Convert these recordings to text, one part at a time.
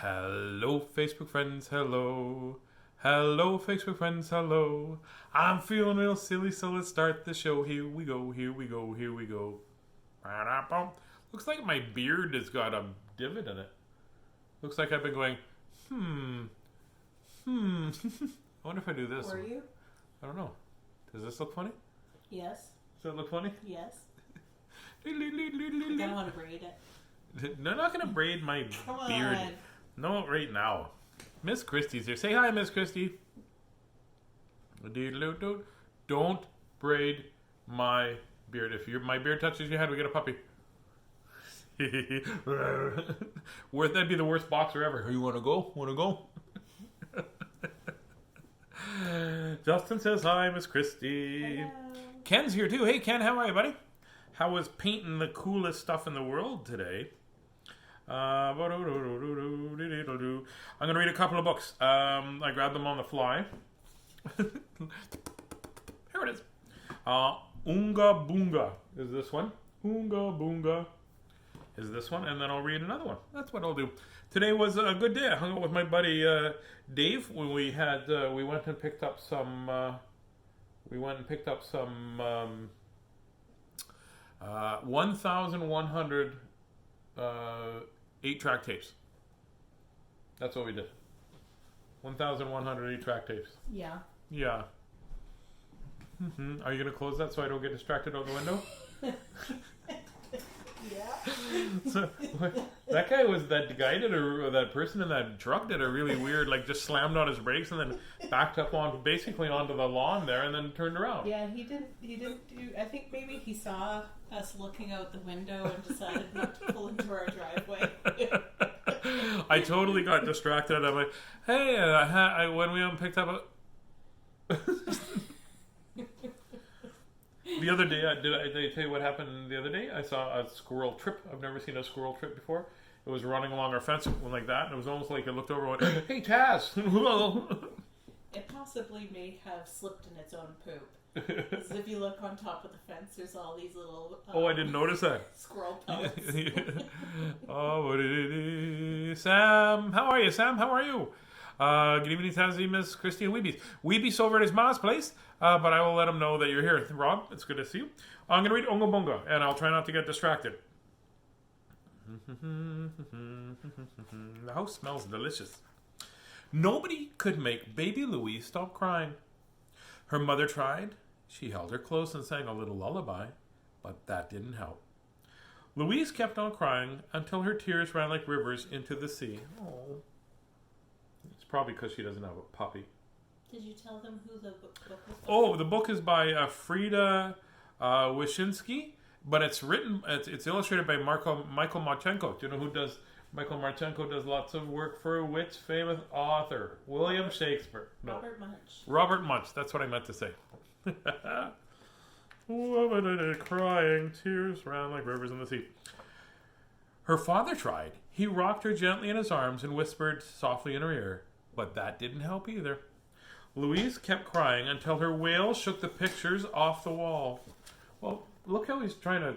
Hello, Facebook friends, hello. Hello, Facebook friends, hello. I'm feeling real silly, so let's start the show. Here we go, here we go, here we go. Looks like my beard has got a divot in it. Looks like I've been going, I wonder if I do this. Were you? I don't know. Does this look funny? Yes. Does that look funny? Yes. I don't want to braid it. They're not going to braid my Come beard. on. No, right now. Miss Christie's here. Say hi, Miss Christie. Don't braid my beard. If my beard touches your head, we get a puppy. That'd be the worst boxer ever. You want to go? Want to go? Justin says hi, Miss Christie. Hello. Ken's here too. Hey, Ken, how are you, buddy? How was painting the coolest stuff in the world today? I'm going to read a couple of books. I grabbed them on the fly. Here it is. Oonga Boonga is this one. Oonga Boonga is this one. And then I'll read another one. That's what I'll do. Today was a good day. I hung out with my buddy Dave when we went and picked up some 1,100 8-track tapes. That's what we did. 1,100 8-track tapes. Yeah. Yeah. Are you going to close that so I don't get distracted out the window? Yeah. So, that that person in that truck did a really weird, just slammed on his brakes and then backed up basically onto the lawn there and then turned around. Yeah, he didn't do, I think maybe he saw us looking out the window and decided not to pull into our driveway. I totally got distracted. I'm like, hey, when we picked up the other day, did I tell you what happened the other day? I saw a squirrel trip. I've never seen a squirrel trip before. It was running along our fence like that, and it was almost like it looked over and went, hey, Tazz! It possibly may have slipped in its own poop. Because if you look on top of the fence, there's all these little... oh, I didn't notice that. Squirrel pellets. Sam, how are you, Sam? How are you? Good evening, Tazzy, Miss Christy and Weebies. Weebies over at his mom's place, but I will let him know that you're here. Rob, it's good to see you. I'm going to read Oonga Boonga, and I'll try not to get distracted. The house smells delicious. Nobody could make baby Louise stop crying. Her mother tried. She held her close and sang a little lullaby, but that didn't help. Louise kept on crying until her tears ran like rivers into the sea. Oh. It's probably because she doesn't have a puppy. Did you tell them who the book was by? Oh, the book is by Frieda Wishinsky, but it's illustrated by Michael Marchenko. Do you know who does? Michael Marchenko does lots of work for which famous author? William Shakespeare. No. Robert Munch. Robert Munch. That's what I meant to say. Crying, tears ran like rivers in the sea. Her father tried. He rocked her gently in his arms and whispered softly in her ear, but that didn't help either. Louise kept crying until her wail shook the pictures off the wall. Well, look how he's trying to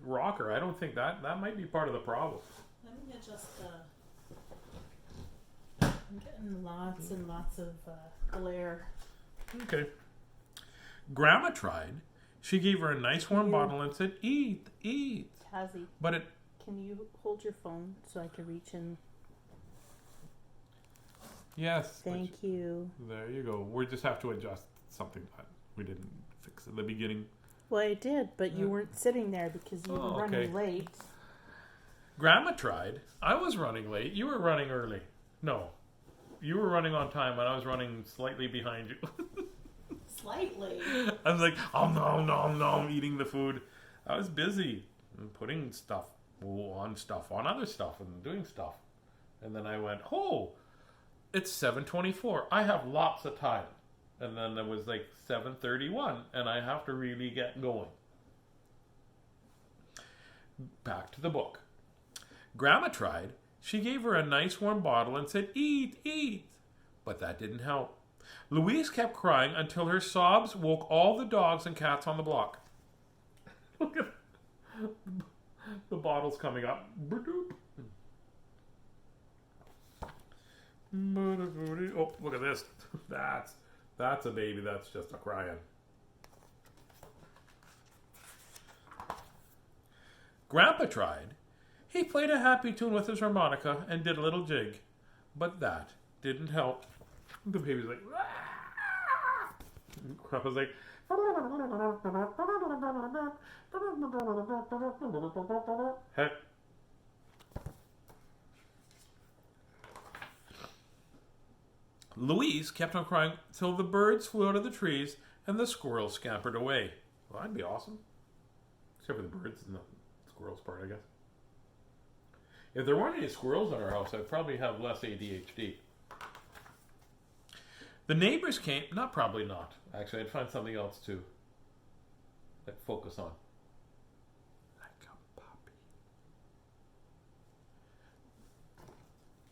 rock her. I don't think that might be part of the problem. Let me adjust I'm getting lots and lots of glare. Okay. Grandma tried. She gave her a nice warm bottle and said, eat, eat. Tazzy, But can you hold your phone so I can reach in? yes. Thank you. There you go. We just have to adjust something that we didn't fix at the beginning. Well, I did, but you weren't sitting there because you were running late. Grandma tried. I was running late. You were running early. No. You were running on time and I was running slightly behind you. Slightly. I was like, oh no, eating the food. I was busy and putting stuff on other stuff and doing stuff. And then I went, oh, it's 7:24. I have lots of time. And then it was like 7:31 and I have to really get going. Back to the book. Grandma tried. She gave her a nice warm bottle and said, eat, eat. But that didn't help. Louise kept crying until her sobs woke all the dogs and cats on the block. Look at the bottle's coming up. Oh, look at this. That's a baby that's just a crying. Grandpa tried. He played a happy tune with his harmonica and did a little jig. But that didn't help. The baby's like, "Ah!" Grandpa's like, heck. Louise kept on crying till the birds flew out of the trees and the squirrels scampered away. Well, that'd be awesome. Except for the birds and the squirrels part, I guess. If there weren't any squirrels in our house, I'd probably have less ADHD. The neighbors came. Probably not. Actually, I'd find something else to focus on. Like a puppy.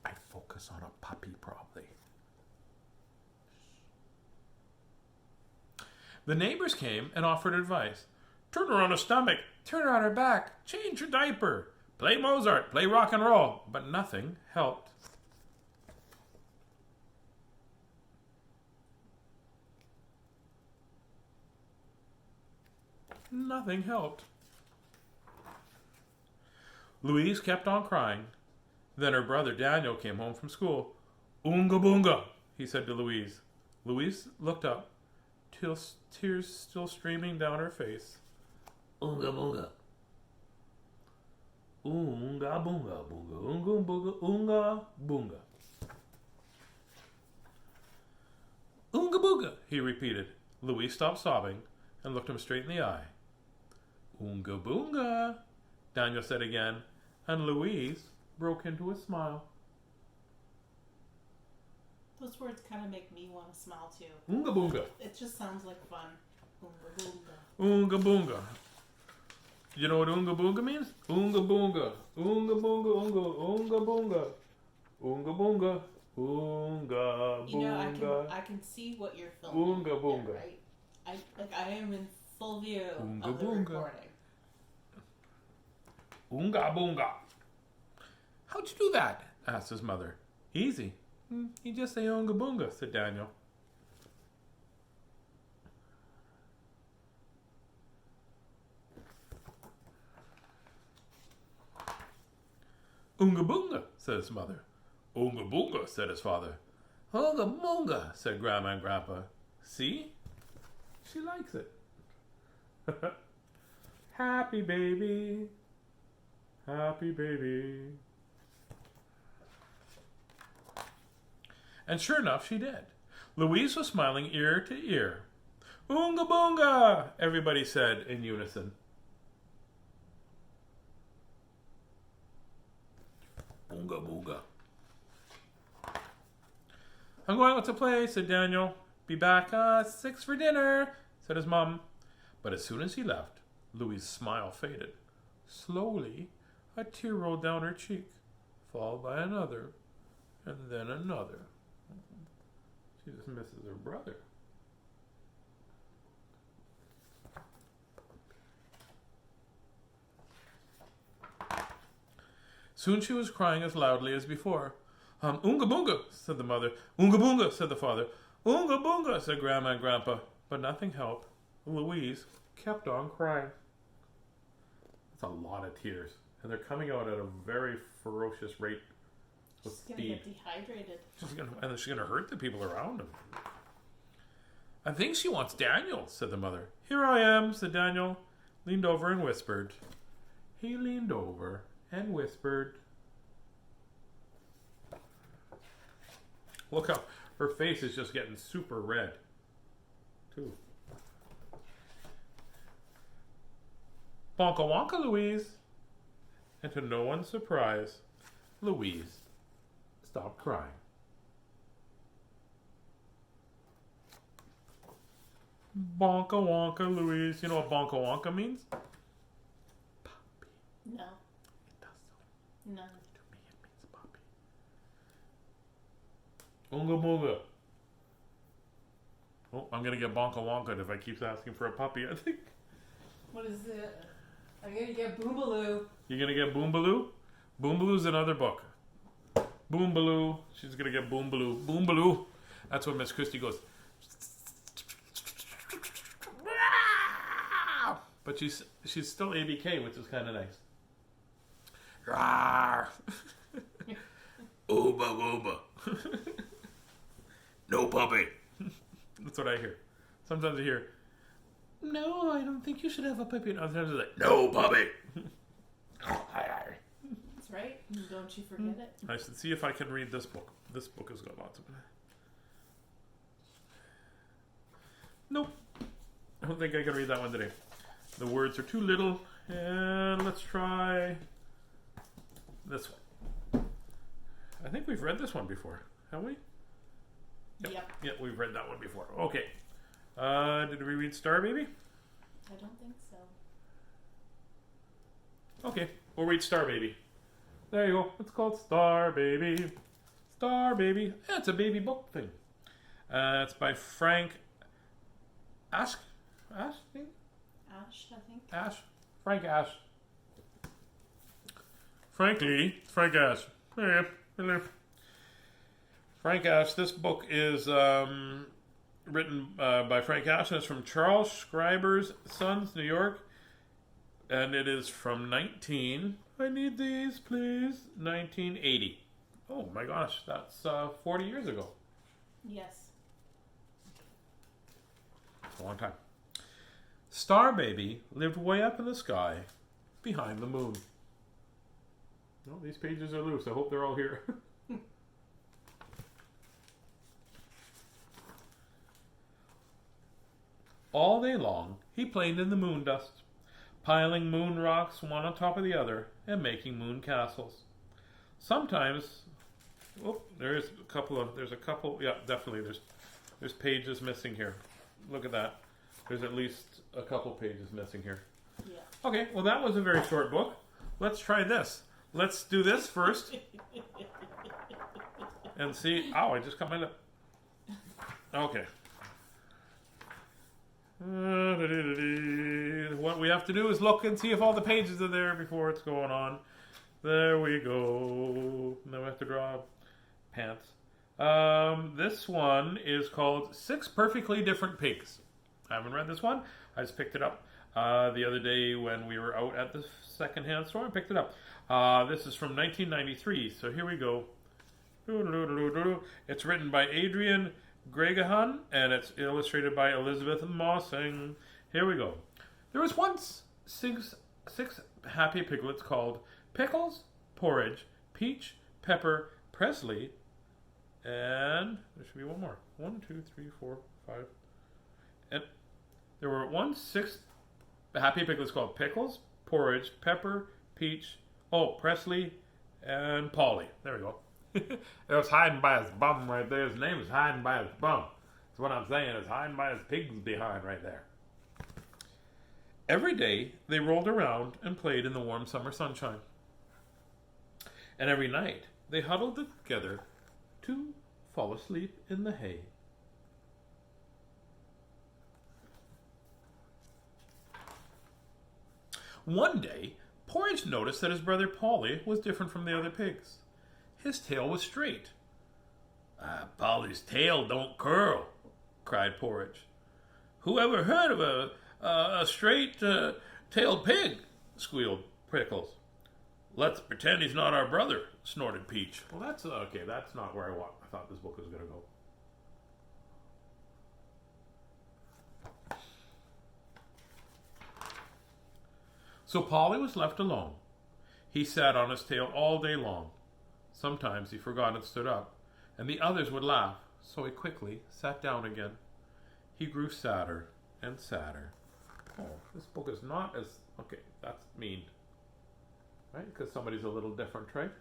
I'd focus on a puppy, probably. The neighbors came and offered advice. Turn her on her stomach. Turn her on her back. Change her diaper. Play Mozart. Play rock and roll. But nothing helped. Nothing helped. Louise kept on crying. Then her brother Daniel came home from school. Oonga Boonga, he said to Louise. Louise looked up, tears still streaming down her face. Oonga Boonga. Oonga Boonga, Boonga, Oonga Boonga, Oonga Boonga. Oonga Boonga, he repeated. Louise stopped sobbing and looked him straight in the eye. Oonga Boonga, Daniel said again, and Louise broke into a smile. Those words kind of make me want to smile too. Oonga Boonga. It just sounds like fun. Oonga Boonga. Oonga Boonga. You know what Oonga Boonga means? Oonga Boonga. Oonga Boonga, Oonga, Oonga Boonga. Oonga Boonga. Oonga Boonga. You know, I can see what you're filming. Oonga Boonga. There, right? I am in full view Oonga of the Boonga. recording. Oonga Boonga. How'd you do that? Asked his mother. Easy. You just say Oonga Boonga, said Daniel. Oonga Boonga, said his mother. Oonga Boonga, said his father. Oonga Boonga, said Grandma and Grandpa. See? She likes it. Happy baby. Happy baby. And sure enough, she did. Louise was smiling ear to ear. Oonga Boonga, everybody said in unison. Oonga Boonga. I'm going out to play, said Daniel. Be back 6 for dinner, said his mom. But as soon as he left, Louise's smile faded. Slowly, a tear rolled down her cheek, followed by another, and then another. She just misses her brother. Soon she was crying as loudly as before. Oonga Boonga, said the mother. Oonga Boonga, said the father. Oonga Boonga, said Grandma and Grandpa. But nothing helped. Louise kept on crying. That's a lot of tears. And they're coming out at a very ferocious rate. She's going to get dehydrated. She's going to hurt the people around him. I think she wants Daniel, said the mother. Here I am, said Daniel. Leaned over and whispered. He leaned over and whispered. Look how her face is just getting super red, too. Bonka wonka, Louise. And to no one's surprise, Louise stopped crying. Bonka wonka, Louise. You know what bonka wonka means? Puppy. No. It does so. No. To me, it means puppy. Oonga Boonga. Oh, I'm gonna get bonka wonka if I keep asking for a puppy, I think. What is it? I'm going to get Boobaloo. You're gonna get Boombaloo? Boombaloo's another book. Boombaloo. She's gonna get Boombaloo. Boombaloo. That's when Miss Christie goes. But she's still ABK, which is kind of nice. Rawr. Ooba wooba. No puppy. That's what I hear. Sometimes I hear, no, I don't think you should have a puppy. And other times it's like, no puppy. That's right. Don't you forget it. I should see if I can read this book. This book has got lots of it. Nope. I don't think I can read that one today. The words are too little. And let's try this one. I think we've read this one before, have we? Yep. Yep, we've read that one before. Okay. Did we read Star Baby? I don't think so. Okay, we'll read Star Baby. There you go. It's called Star Baby. Star Baby. Yeah, it's a baby book thing. It's by Frank Ash. Ash? Ash, I think. Ash. Frank Ash. Frankly, Frank Ash. Hello. Frank Ash. This book is written by Frank Ash, and it's from Charles Schreiber's Sons, New York. And it is from I need these, please. 1980. Oh my gosh, that's 40 years ago. Yes. It's a long time. Star Baby lived way up in the sky behind the moon. No, these pages are loose. I hope they're all here. All day long, he played in the moon dust, piling moon rocks one on top of the other and making moon castles. Sometimes, there's a couple, yeah, definitely, there's pages missing here. Look at that. There's at least a couple pages missing here. Yeah. Okay, well that was a very short book. Let's try this. Let's do this first. And see, I just cut my lip. Okay. What we have to do is look and see if all the pages are there before it's going on. There we go. Now we have to draw pants. This one is called Six Perfectly Different Pigs. I haven't read this one. I just picked it up the other day when we were out at the secondhand store. I picked it up. This is from 1993. So here we go. It's written by Adrienne Geoghegan, and it's illustrated by Elizabeth Mossing. Here we go. There was once six happy piglets called Pickles, Porridge, Peach, Pepper, Presley, and there should be one more. 1, 2, 3, 4, 5. And there were once 6 happy piglets called Pickles, Porridge, Pepper, Peach, Presley, and Polly. There we go. It was hiding by his bum right there. His name is hiding by his bum. That's what I'm saying. It's hiding by his pigs behind right there. Every day, they rolled around and played in the warm summer sunshine. And every night, they huddled together to fall asleep in the hay. One day, Porridge noticed that his brother Polly was different from the other pigs. His tail was straight. Polly's tail don't curl, cried Porridge. Who ever heard of a straight-tailed pig? Squealed Pickles. Let's pretend he's not our brother, snorted Peach. Well, that's okay. That's not where I thought this book was going to go. So Polly was left alone. He sat on his tail all day long. Sometimes he forgot and stood up, and the others would laugh, so he quickly sat down again. He grew sadder and sadder. Oh, this book is not as... Okay, that's mean. Right? Because somebody's a little different, right?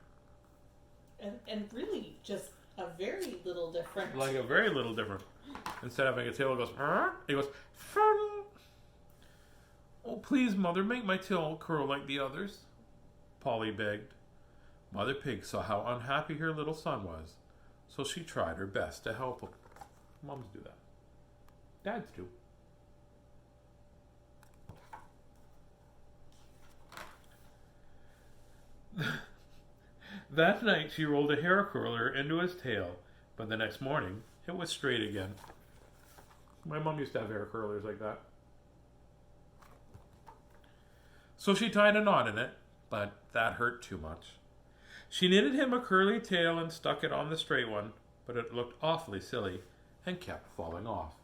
And really just a very little different. Like a very little different. Instead of having a tail, it goes... It goes... Oh, please, Mother, make my tail curl like the others, Polly begged. Mother Pig saw how unhappy her little son was, so she tried her best to help him. Moms do that. Dads do. That night she rolled a hair curler into his tail, but the next morning it was straight again. My mom used to have hair curlers like that. So she tied a knot in it, but that hurt too much. She knitted him a curly tail and stuck it on the straight one, but it looked awfully silly and kept falling off.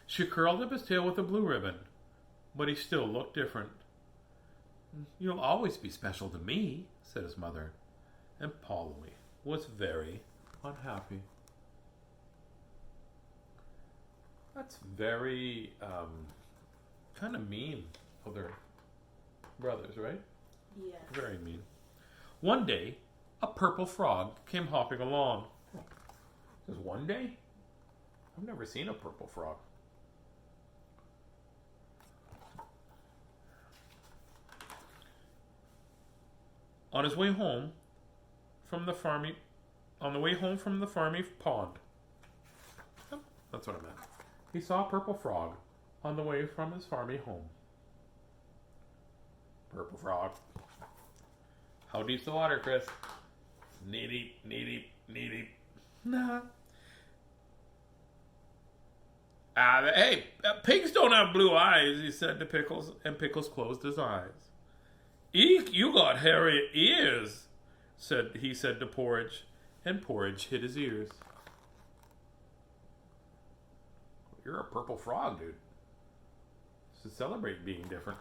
She curled up his tail with a blue ribbon, but he still looked different. "You'll always be special to me," said his mother, and Polly was very unhappy. That's very kind of mean of their brothers, right? Yes. Very mean. One day, a purple frog came hopping along. Just one day? I've never seen a purple frog. On his way home from the farmy, on the way home from the farmy pond. Oh, that's what I meant. He saw a purple frog on the way from his farmy home. Purple frog. How deep's the water, Chris? Knee deep, knee deep, knee deep. Nah. Hey, pigs don't have blue eyes, he said to Pickles, and Pickles closed his eyes. Eek, you got hairy ears, he said to Porridge, and Porridge hid his ears. You're a purple frog, dude. To celebrate being different.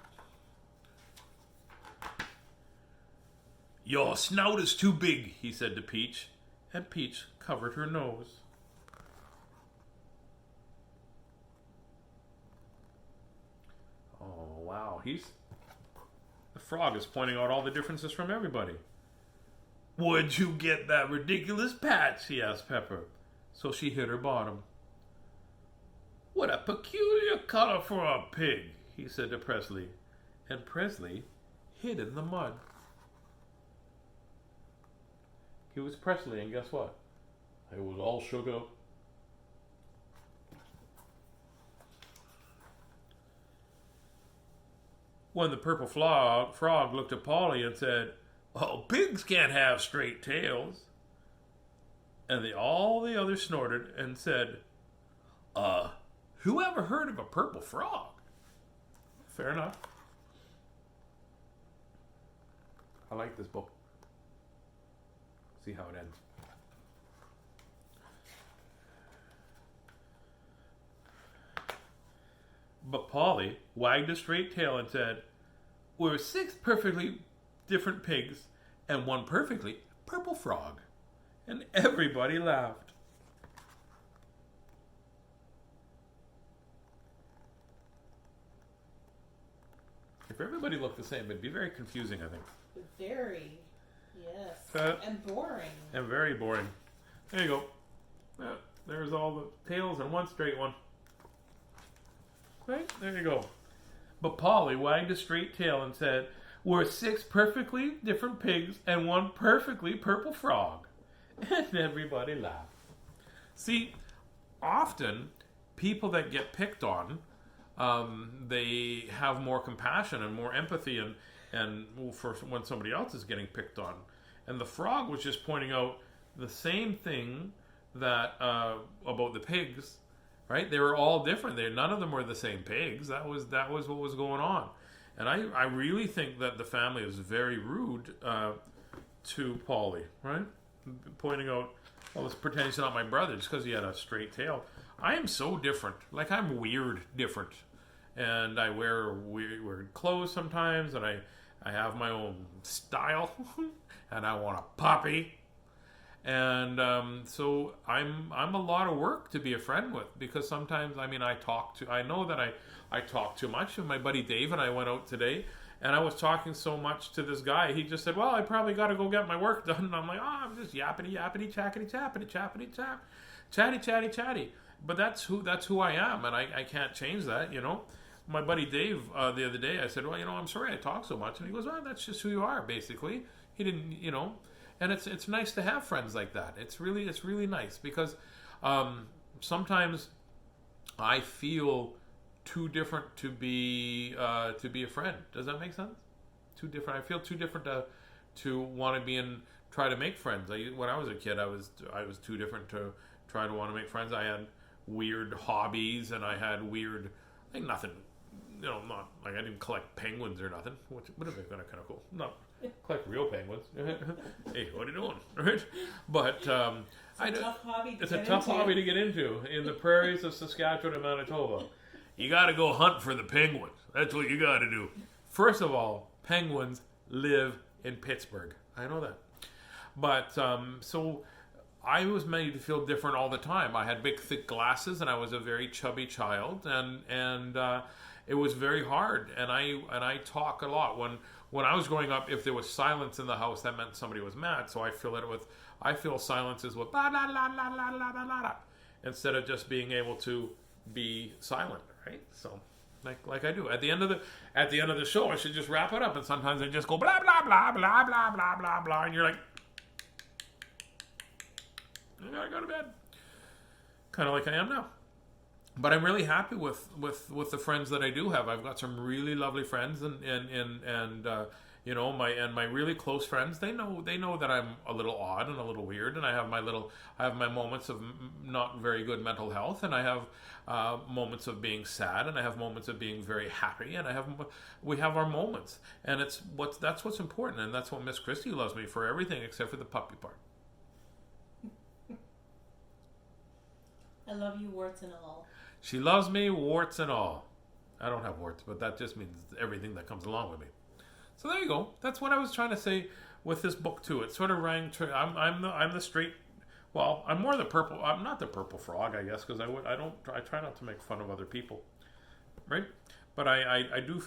Your snout is too big, he said to Peach, and Peach covered her nose. Oh, wow. The frog is pointing out all the differences from everybody. Where'd you get that ridiculous patch? He asked Pepper. So she hit her bottom. What a peculiar color for a pig, he said to Presley. And Presley hid in the mud. He was Presley, and guess what? It was all sugar. When the purple frog looked at Polly and said, "Oh, pigs can't have straight tails." And all the others snorted and said, who ever heard of a purple frog? Fair enough. I like this book. See how it ends. But Polly wagged a straight tail and said, "We're 6 perfectly different pigs and 1 perfectly purple frog." And everybody laughed. If everybody looked the same, it'd be very confusing, I think. Very, yes. And boring. And very boring. There you go. Yeah, there's all the tails and 1 straight one. Right? There you go. But Polly wagged a straight tail and said, "We're 6 perfectly different pigs and 1 perfectly purple frog." And everybody laughed. See, often people that get picked on, they have more compassion and more empathy and for when somebody else is getting picked on. And the frog was just pointing out the same thing that about the pigs, right? They were all different. None of them were the same pigs. That was what was going on. And I really think that the family was very rude to Polly, right? Pointing out, well, let's pretend he's not my brother just because he had a straight tail. I am so different. Like, I'm weird different. And I wear weird clothes sometimes, and I have my own style, and I want a puppy. And so I'm a lot of work to be a friend with, because sometimes, I know that I talk too much. And my buddy Dave and I went out today, and I was talking so much to this guy. He just said, "Well, I probably got to go get my work done." And I'm like, I'm just yappity, chackity, chappity, chappity, chap, chatty, chatty, chatty. But that's who I am, and I can't change that, you know. My buddy Dave, the other day, I said, "Well, I'm sorry I talk so much." And he goes, "Well, that's just who you are, basically." He didn't, and it's nice to have friends like that. It's really nice, because sometimes I feel too different to be a friend. Does that make sense? Too different. I feel too different to want to be in. Try to make friends. When I was a kid, I was too different to try to want to make friends. I had weird hobbies, and I had weird, like nothing, not like I didn't collect penguins or nothing, which would have been kind of cool. No, collect real penguins. Hey, what are you doing? Right? But it's a tough hobby to get into in the prairies of Saskatchewan and Manitoba. You got to go hunt for the penguins. That's what you got to do. First of all, penguins live in Pittsburgh. I know that. But, so I was made to feel different all the time. I had big, thick glasses, and I was a very chubby child, and it was very hard. And I talk a lot. When I was growing up, if there was silence in the house, that meant somebody was mad. So I feel silences with blah, blah, blah, blah, blah, blah, blah, blah, instead of just being able to be silent, right? So, like I do. At the end of the show, I should just wrap it up, and sometimes I just go blah, blah, blah, blah, blah, blah, blah, blah, and you're like, I gotta go to bed. Kind of like I am now. But I'm really happy with the friends that I do have. I've got some really lovely friends, and my really close friends. They know that I'm a little odd and a little weird, and I have my moments of not very good mental health, and I have moments of being sad, and I have moments of being very happy, and we have our moments, and that's what's important, and that's what Miss Christie loves me for, everything except for the puppy part. I love you, warts and all. She loves me, warts and all. I don't have warts, but that just means everything that comes along with me. So there you go. That's what I was trying to say with this book too. It sort of rang true. I'm the straight. Well, I'm more the purple. I'm not the purple frog, I guess, because I try not to make fun of other people, right? But I do.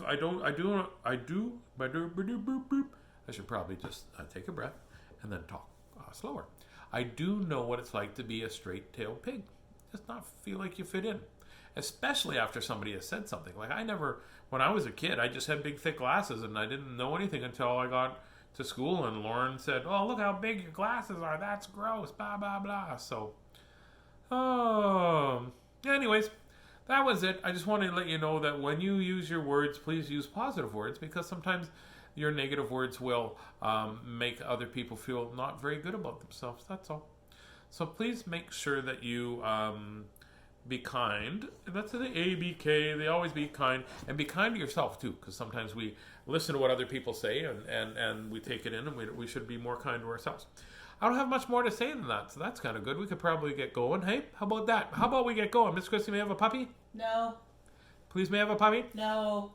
I should probably just take a breath and then talk slower. I do know what it's like to be a straight-tailed pig. Just not feel like you fit in. Especially after somebody has said something. Like when I was a kid, I just had big thick glasses and I didn't know anything until I got to school and Lauren said, "Oh, look how big your glasses are. That's gross, blah, blah, blah." So, anyways, that was it. I just wanted to let you know that when you use your words, please use positive words, because sometimes your negative words will make other people feel not very good about themselves. That's all. So please make sure that you be kind. That's the ABK. They always be kind. And be kind to yourself, too, because sometimes we listen to what other people say and we take it in, and we should be more kind to ourselves. I don't have much more to say than that, so that's kind of good. We could probably get going. Hey, how about that? How about we get going? Miss Christie, may I have a puppy? No. Please, may I have a puppy? No.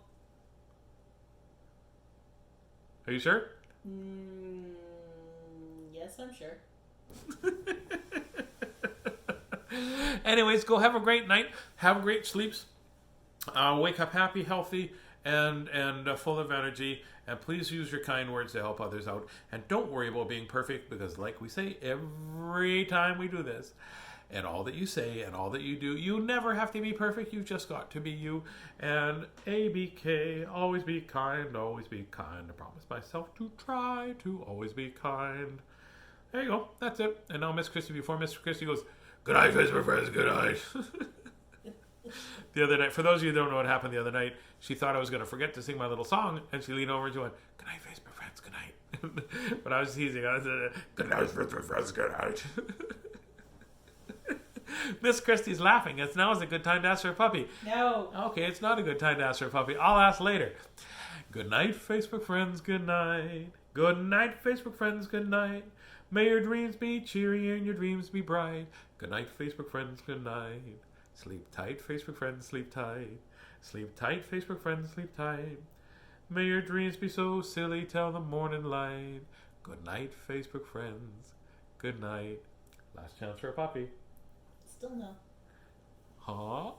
Are you sure? Yes, I'm sure. Anyways, go have a great night. Have great sleeps. Wake up happy, healthy, and full of energy. And please use your kind words to help others out. And don't worry about being perfect, because like we say every time we do this, and all that you say and all that you do, you never have to be perfect. You've just got to be you. And ABK, always be kind, always be kind. I promise myself to try to always be kind. There you go. That's it. And now Miss Christie, before Miss Christie goes, "Good night, Facebook friends. Good night." The other night, for those of you who don't know what happened the other night, she thought I was going to forget to sing my little song, and she leaned over and she went, "Good night, Facebook friends. Good night." But I was teasing. I said, "Good night, Facebook friends. Good night." Miss Christie's laughing. Now is a good time to ask for a puppy. No. Okay, it's not a good time to ask for a puppy. I'll ask later. Good night, Facebook friends. Good night. Good night, Facebook friends. Good night. May your dreams be cheery and your dreams be bright. Good night, Facebook friends. Good night. Sleep tight, Facebook friends. Sleep tight. Sleep tight, Facebook friends. Sleep tight. May your dreams be so silly till the morning light. Good night, Facebook friends. Good night. Last chance for a puppy. Still no. Huh?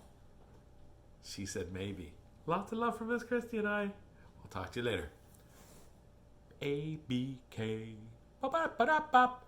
She said maybe. Lots of love from Miss Christie and I. We'll talk to you later. ABK. Ba-ba-ba-da-bop.